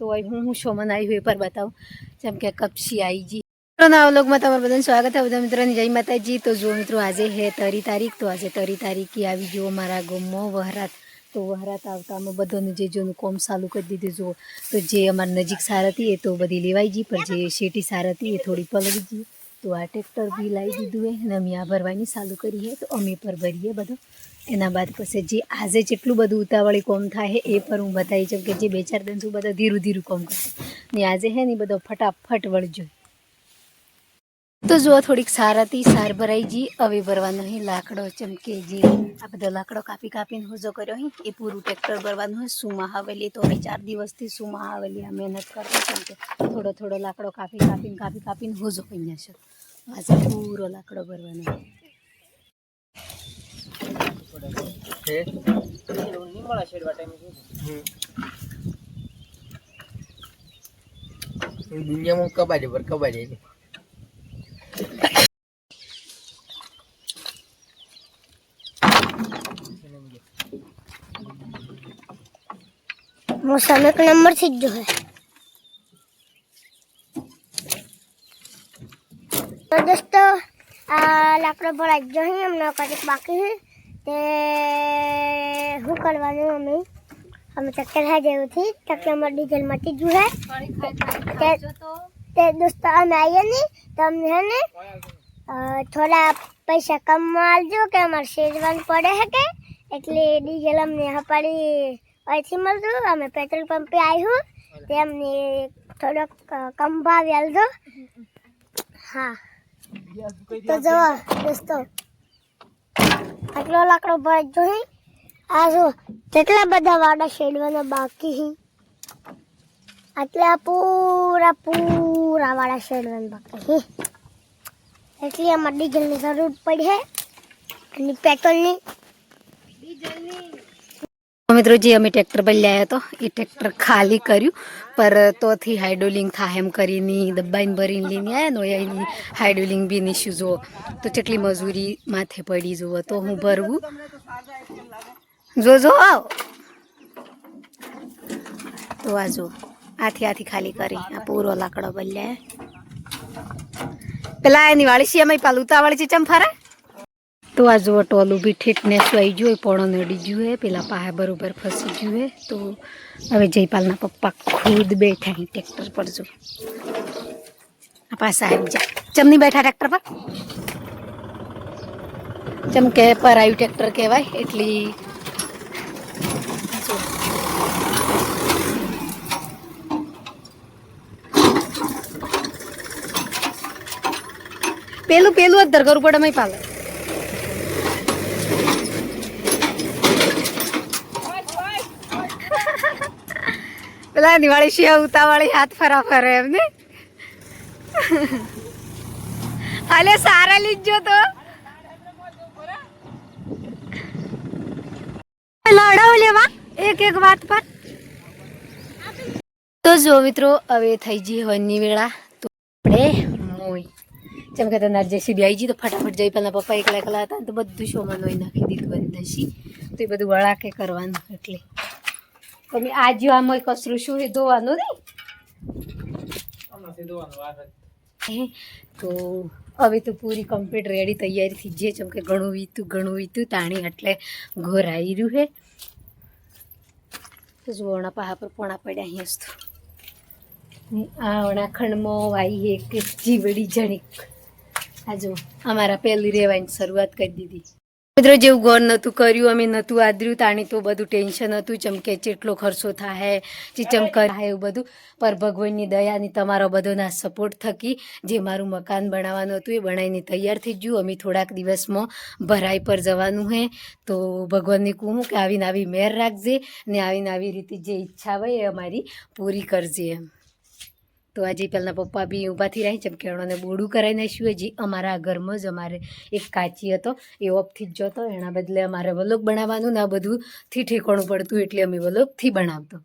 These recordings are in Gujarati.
तो हूँ शो मनाई हुई पर बताऊँ जम के कपशी आई जी ना व्लॉगમાં તમારું બધાનું સ્વાગત છે બધા મિત્રોની જય માતાજી। તો જો મિત્રો આજે હે 3 તારીખ તો આજે 3 તારીખે આવી જો મારા ગામમાં વહરાત તો વહરાત આવતામાં બધાનું જે જોનું કોમ ચાલુ કરી દીધું જો તો જે અમારી નજીક સાર હતી એ તો બધી લેવાઈ ગઈ પણ જે શેટી સાર હતી એ થોડી પલળી ગઈ તો આ ટ્રેક્ટર બી લાવી દીધું હે અને અમે આ ભરવાની ચાલુ કરી હે તો અમે પર ભરીએ બધું એના બાદ પછી જે આજે જેટલું બધું ઉતાવળી કોમ થાય એ પર હું બતાવી છું કે જે 2-4 દિન સુધી બધા ધીરું ધીરું કોમ કરશે ને આજે હે ને બધો ફટાફટ વળજો। तो जो थोड़ी सार थी सार भराई जी अवे भरवानो ही लाकड़ो चमके जी आ बधो लाकड़ो कापी कापीने होजो कर्यो ही ए पूरू ट्रेक्टर भरवानो है। सुमा आवेली तो 4 दिवस थी सुमा आवेली आ मेहनत करतो चमके थोड़ो थोड़ो लाकड़ो कापी कापीने होजो कईया छे आज पूरो लाकड़ो भरवानो है। दुनिया में कबाड़े पर कबाड़े मौसम एक नंबर से जो है तो दोस्तों लाकड़ो भरा जो है हमने करीब बाकी है ते हूँ करवाने हमें चक्कर है जो थी ताकि हमारे डीजल मटी जो है ते दोस्तों हम आइए नहीं तो हमने है ने थोड़ा पैसा कम माल जो के हमारे शेजवान पड़े है के એટલે ડીઝલ અમને यहाँ पड़ी અહીંથી મળતું અમે પેટ્રોલ પંપ पे आई हूँ તે અમને થોડો કમ ભાવ આલજો। હા તો જો દોસ્તો આટલો લાકડો ભરાઈ જોઈ આ જો કેટલા બધા વાડા શેડવાના બાકી હી આટલા પૂરા પૂરા વાડા શેડવાના બાકી હી એટલે અમારે ડીઝલની જરૂર પડી है અને પેટ્રોલની मित्रों जी अमे ट्रेक्टर पर लाया तो ये ट्रेक्टर खाली कर्यु पर तो थी हाइड्रोलिंग था एम करीने दबाईने भरीने लईने आया नो एनी हाइड्रोलिंग बी निश्यू जो तो चेटली मजूरी माथे पड़ी जो तो हूँ भरवू जो आओ तो आ जो आथी खाली करी आ पूरो लाकड़ो बल्ल्या पेला एनी वाली सियामा पालू उतावળી છે ચંફારા तो आ जो टोलू भी ठेठने आई गयो पोणो नड़ी गयो है पेला पाहे बरोबर फसी गयो है। तो हवे जयपालना पप्पा खुद बैठा है ट्रेक्टर पर जो पास आई जा चमनी बैठा ट्रेक्टर पर चमके पर आयु ट्रेक्टर कहवाय एटली पेलू पेलू अदर करू पड़े मैं पाले પેલા દિવાળી શિયા ઉતાવાળી હાથ ફરા ફરે એમને હાલે સારા લીજો તો લડાવ લેવા એક એક વાત પર તો જો મિત્રો હવે થઈ જી હવનની વેળા તો આપણે મોય જેમ કે તને જેસીબી આવી જી તો ફટાફટ જઈ પેલા પપ્પા એકલા હતા તો બધું શોમાં લોહી નાખી દીધું અંદરથી તો એ બધું વળાકે કરવાનું એટલે તમે आज आम कसरू शू धोवानु नहीं तो अभी तो पूरी कम्प्लीट रेडी तैयारी थी जे चमके घणुं वीतू ताणी एटले घोर आई रह्यु है तो जो वणा पाहा पर पोणा पड्या ही तो आ वणा खंडमो आई एक जीवड़ी जणिक आ जो अमारा पहली रेवानी शुरुआत कर दीधी। मित्रों जेवुं घर नतुं कर्युं अमे नतुं आदर्युं ताणी तो बधुं टेन्शन हतुं चमके चेटलो खर्चो थाय चीचम कराय एवुं बधुं पर भगवाननी दयानी तमारो बधोना सपोर्ट थकी जे मारुं मकान बनाववानुं हतुं ए बनावीने तैयार थई गयुं। अमे थोड़ाक दिवसमां भराई पर जवानुं है तो भगवानने कहूं के आवीने आवी मेहर राखजे ने आवीने आवी रीते जे इच्छा होय ए अमारी पूरी करजे एम। तो आज पहला पप्पा भी ऊभा थी रही चमके एणोने बोडું कराई नाख्युं है। जी अमारा घरमां ज अमारे एक काची हतो ए ऑफ थी ज जतो एना बदले अमारे व्लॉग बनाववानुं ने आ बधुं थी ठेकाणुं पड़तुं एटले अमे व्लॉग थी बनावतो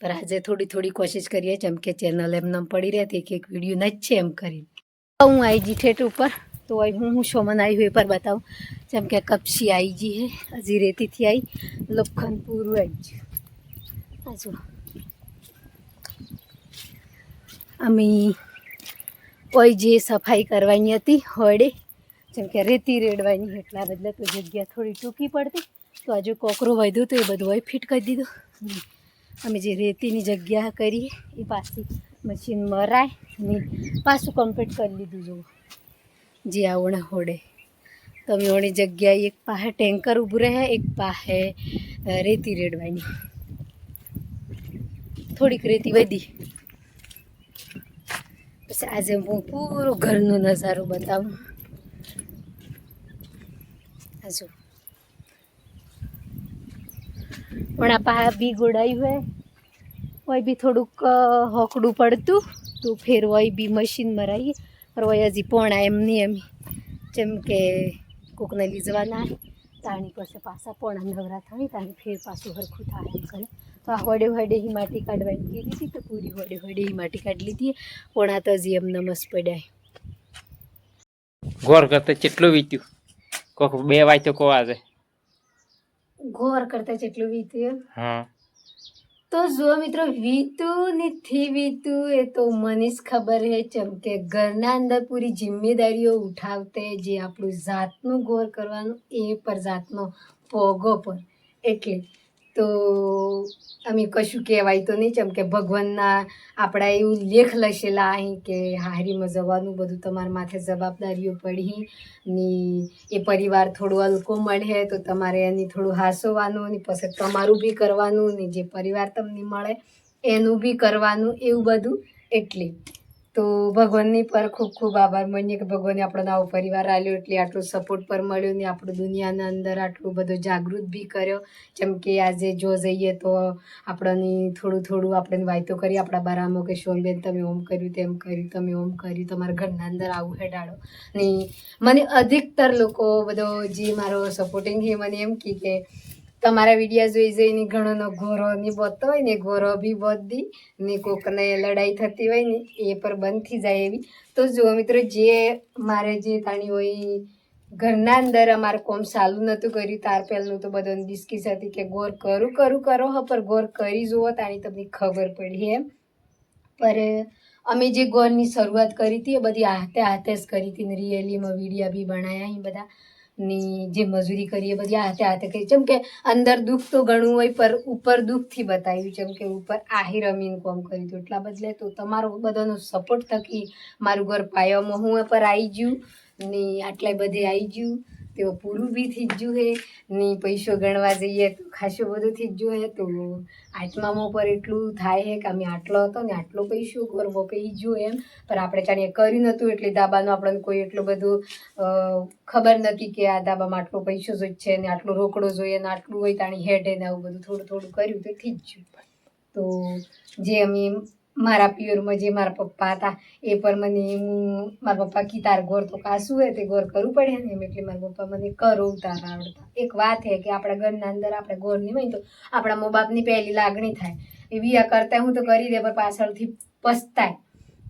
पर आज थोड़ी थोड़ी कोशिश करीए चमके चेनल एमनेम पड़ी रहे एक एक विडियो नचे एम करीने हूँ आई जी ठेठ ऊपर तो हूँ शोमन आई हुई पर बताऊँ चमके कपशी आई जी है हजी रेती थी आई लोखंड पूरू आई जी आजू અમે કોઈ જે સફાઈ કરવાની હતી હોડે, જેમ કે રેતી રેડવાની, એટલા બદલે તો જગ્યા થોડી ટૂંકી પડતી, તો હજુ કોકરો વધ્યો તો એ બધું હોય ફિટ કરી દીધું. અમે જે રેતીની જગ્યા કરીએ એ પાછી મશીન મરાય ને પાછું કમ્પ્લીટ કરી લીધું. જુઓ જે આવણા હોડે તમે ઓણી જગ્યાએ એક પાસે ટેન્કર ઊભું રહે, એક પાસે રેતી રેડવાની. થોડીક રેતી વધી. પછી આજે હું પૂરો ઘરનો નજારો બતાવું. હજુ પણ આ પા બી ગોડાયું હોય બી થોડુંક હોકડું પડતું તો ફેર હોય બી મશીન મરાઈએ, પણ હોય હજી પોણા એમની એમ, જેમ કે કોકને લઈ જવાના તાણી પછી પાછા પોણા નવરા થાય તાણી ફેર પાછું હરખું થાય એમ કરે. તો આ હોડે હોડે ही માટી કાઢવાની કીધી હતી, તો પૂરી હોડે હોડે ही માટી કાઢી લીધી. પોણા તો હજી એમ નમસ પડ્યા. ગોર કરતા કેટલું વીત્યું, કોક 2 વાગ્યો કો આજે ઘોર કરતા જેટલું વીત્યું એમ. હા તો જો મિત્રો વીતું નથી વીતું એ તો મને જ ખબર હે, જેમ કે ઘરના અંદર પૂરી જિમ્મેદારીઓ ઉઠાવતે જે આપણું જાતનું ગોર કરવાનું એ પર જાતનો પોગો પર, એટલે તો અમે કશું કહેવાય તો નહીં, જેમ કે ભગવાનના આપણા એવું લેખ લખેલા અહીં કે હારીમાં જવાનું બધું તમારા માથે જવાબદારીઓ પડી ને એ પરિવાર થોડું હલકો મળે તો તમારે એની થોડું હાસવાનું ને પછી તમારું બી કરવાનું ને જે પરિવાર તમને મળે એનું બી કરવાનું, એવું બધું. એટલે તો ભગવાનની પર ખૂબ ખૂબ આભાર માનીએ કે ભગવાને આપણને આવો પરિવાર આપ્યો, એટલે આટલો સપોર્ટ પર મળ્યો ને આપણું દુનિયાના અંદર આટલું બધું જાગૃત બી કર્યો. જેમ કે આજે જો જઈએ તો આપણને થોડું થોડું આપણે વાયતો કરી આપણા બારામાં કે સોનબેન તમે ઓમ કર્યું, તેમ કર્યું, તમે ઓમ કર્યું, તમારા ઘરના અંદર આવું હેડાડો ને મને અધિકતર લોકો બધો જે મારો સપોર્ટિંગ છે મને એમ કે તમારા વિડીયા જોઈ જોઈને ઘણોનો ઘોરો ની બોતતો હોય ને ઘોરો બી બોધી ને કોકને લડાઈ થતી હોય ને એ પર બંધ થઈ જાય એવી. તો જો મિત્રો જે મારે જે તાણી હોય ઘરના અંદર અમારે કોમ ચાલુ નહોતું કર્યું તાર પહેલું તો બધાને ડિસ્કસ હતી કે ગોર કરો હ, પર ગોર કરી જુઓ તાણી તમને ખબર પડી એમ. પર અમે જે ગોરની શરૂઆત કરી હતી એ બધી હાથે હાથે જ કરી હતી ને રિયલીમાં વિડીયા બી બનાવ્યા અહીં બધા ની જે મજૂરી કરી એ બધી હાથે હાથે કરી. જેમ કે અંદર દુઃખ તો ઘણું હોય પર ઉપર દુઃખથી બતાવ્યું, જેમ કે ઉપર આહી રમીને કોમ કર્યું હતું. એટલા બદલે તો તમારો બધાનો સપોર્ટ થકી મારું ઘર પાયામાં હું પર આવી ગયું ને આટલા બધે આવી ગયું, તેઓ પૂરું બી થઈ ગયું હે ને પૈસો ગણવા જઈએ તો ખાસું બધું થઈ ગયું હે. તો આત્મામાં પર એટલું થાય છે કે અમે આટલો હતો ને આટલો પૈસો કરવો પઈ ગયો એમ, પણ આપણે જાણીએ કર્યું નહોતું એટલે દાબાનો આપણને કોઈ એટલું બધું ખબર નથી કે આ દાબામાં આટલો પૈસો જ છે ને આટલો રોકડો જોઈએ ને આટલું હોય તાણી હેડે ને આવું બધું થોડું થોડું કર્યું તો થઈ જ ગયું. તો જે અમે મારા પિયરમાં જે મારા પપ્પા હતા એ પર મને મારા પપ્પા કી તાર ગોર તો કાશું હોય તે ગોર કરવું પડે ને એમ, એટલે મારા પપ્પા મને કરો ઉતાર આવડતા. એક વાત છે કે આપણા ઘરના અંદર આપણે ગોર નહીં હોય તો આપણા મા બાપની પહેલી લાગણી થાય એવી આ કરતા હું તો કરી દે પણ પાછળથી પસ્તાય.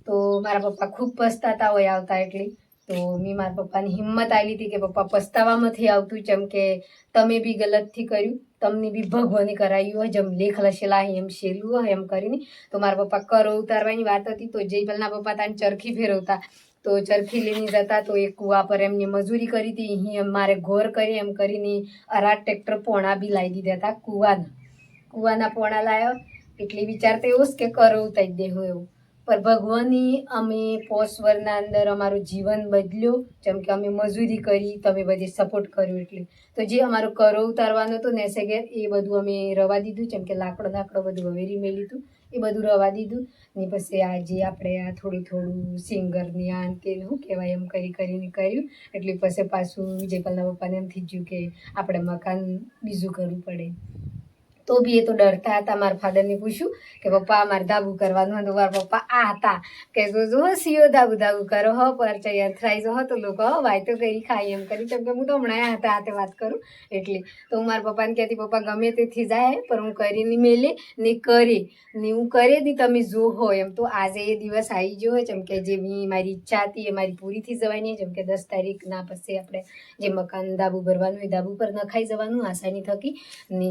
તો મારા પપ્પા ખૂબ પસ્તાતા હોય આવતા, એટલે તો મેં મારા પપ્પાની હિંમત આવી હતી કે પપ્પા પસ્તાવામાંથી આવતું, જેમ કે તમે બી ગલતથી કર્યું, તમને બી ભગવાને કરાવ્યું હોય, જેમ લેખ લખેલા એમ શેલું હોય એમ કરીને. તો મારા પપ્પા કરો ઉતારવાની વાત હતી તો જય પહેલાં પપ્પા તાને ચરખી ફેરવતા તો ચરખી લઈને જતા તો એક કૂવા પર એમની મજૂરી કરી હતી, અહીં મારે ઘોર કરી એમ કરીને અરાટ ટ્રેક્ટર પોણા બી લાવી દીધા હતા કૂવાના પોણા લાવ્યો. એટલે વિચારતા એવું જ કે કરો ઉતારી દેવું એવું, પર ભગવાનની અમે પોષવરના અંદર અમારું જીવન બદલ્યો, જેમ કે અમે મજૂરી કરી તમે બધી સપોર્ટ કર્યો. એટલે તો જે અમારો કરો ઉતારવાનો હતો ને સેગેર એ બધું અમે રવા દીધું, જેમ કે લાકડો બધું હવેરી મેલી હતું એ બધું રવા દીધું ને પછી આજે આપણે આ થોડું સિંગરની આ તે શું કહેવાય એમ કરીને કર્યું. એટલે પછી પાછું વિજયપાલના પપ્પાને એમ થઈ ગયું કે આપણે મકાન બીજું કરવું પડે. તો બી એ તો ડરતા હતા. મારા ફાધરને પૂછ્યું કે પપ્પા અમારે ધાબુ કરવાનું હતું, મારા પપ્પા આ હતા કે જો સીઓ ધાબુ કરો હો પર તૈયાર થઈ જો તો લોકો વાય તો કરી ખાઈ એમ કરી, કેમ કે હું તો હમણાં હતા હાથે વાત કરું. એટલે તો હું મારા પપ્પાને કહેતી પપ્પા ગમે તેથી જાય પણ હું કરીને મેલે ને કરે ને હું કરે ને તમે જો હોય એમ. તો આજે એ દિવસ આવી ગયો હોય, જેમ કે જે મારી ઈચ્છા હતી એ મારી પૂરી થઈ જવાની, જેમ કે 10 તારીખના પછી આપણે જે મકાન ધાબુ ભરવાનું એ ધાબુ પર નખાઈ જવાનું આસાની થકી ને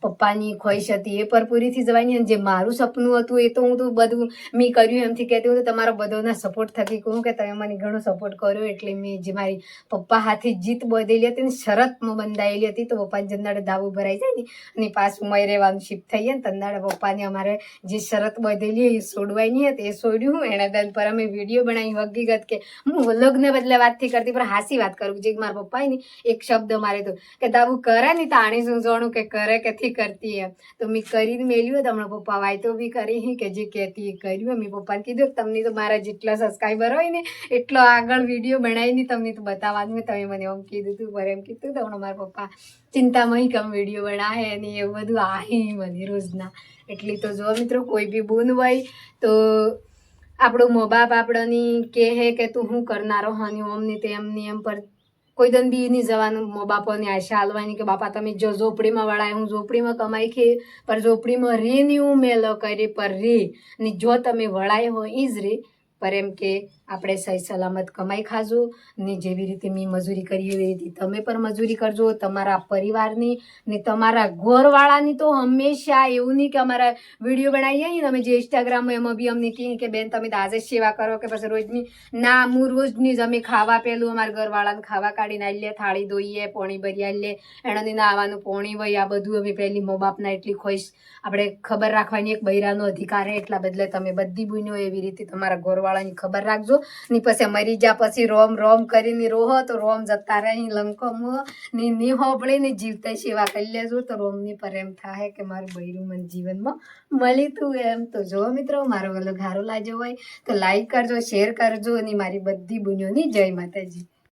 પપ્પાની ખ્વાહિશ હતી એ પર પૂરી થઈ જવાની, અને જે મારું સપનું હતું એ તો હું તો બધું મેં કર્યું એમથી કહેતી હું તો તમારા બધાના સપોર્ટ થકી કહું કે તમે મને ઘણો સપોર્ટ કર્યો, એટલે મેં જે મારી પપ્પા હાથે જીત બધેલી હતી ને શરતમાં બંધાયેલી હતી, તો પપ્પાને જંદાડે દાવું ભરાઈ જાય ને અને પાછું મય રહેવાનું શિફ્ટ થઈ જાય ને તંદાડે પપ્પાને અમારે જે શરત બધેલી એ છોડવાની હતી એ છોડ્યું. એના દાદ પર અમે વિડીયો બનાવી હકીકત કે હું લગ્ન બદલે વાતથી કરતી પણ હાસી વાત કરું જે મારા પપ્પાએ ને એક શબ્દ મારે તો કે દાવું કરે ને તો આણી શું જાણું કે કરે કે થી કરતી એમ, તો મેં કરીને મેલ્યું તો હમણાં પપ્પા વાયતો બી કરી કે જે કહેતી એ કર્યું. મેં પપ્પાને કીધું કે તમને તો મારા જેટલા સબસ્ક્રાઈબર હોય ને એટલો આગળ વિડીયો બનાવીને તમને તો બતાવવાનું મેં, તમે મને એમ કીધું હતું પર એમ કીધું તો હમણાં મારા પપ્પા ચિંતામાં કમ વિડીયો બનાવે ને એવું બધું આહી મને રોજના. એટલી તો જો મિત્રો કોઈ બી બોન હોય તો આપણું મા બાપ આપણની કહે કે તું શું કરનારો હની ઓમની તેમની એમ, પર કોઈ દન બી નહીં જવાનું મા બાપોની આશા હાલવાની કે બાપા તમે જો ઝોપડીમાં વળાય હું ઝોપડીમાં કમાઈ ખે પર ઝોપડીમાં રે નહીં હું મેં લ કરી પર રે ને જો તમે વળાય હોય એ જ રે, પર એમ કે આપણે સહી સલામત કમાઈ ખાજો ને જેવી રીતે મેં મજૂરી કરી એવી રીતે તમે પણ મજૂરી કરજો તમારા પરિવારની ને તમારા ઘરવાળાની. તો હંમેશા એવું નહીં કે અમારા વિડીયો બનાવીએ ને અમે જે ઇન્સ્ટાગ્રામમાં એમાં બી અમને કહીએ કે બેન તમે તો આજે જ સેવા કરો કે પછી રોજની ના, હું રોજની જ અમે ખાવા પેલું અમારા ઘરવાળાને ખાવા કાઢીને આવી લે, થાળી ધોઈએ, પોણી ભરી આવી લે, એનાથી નાવાનું પોણી હોય, આ બધું અમે પહેલી મા બાપના એટલી ખોઈશ આપણે ખબર રાખવાની એક બૈરાનો અધિકાર છે, એટલા બદલે તમે બધી બુનો એવી રીતે તમારા ઘરવાળાની ખબર રાખજો ને પછી મરી જા પછી રોમ રોમ કરીને રોહો તો રોમ જતા રહી લંકોમાં ને ની હોબળે ને જીવતા સેવા કરી લેજો તો રોમની પર એમ થાય કે મારું બૈરું મને જીવનમાં મળી તું એમ. તો જો મિત્રો મારો વલો ઘારો લાગ્યો હોય તો લાઈક કરજો, શેર કરજો અને મારી બધી બુનોની જય માતાજી.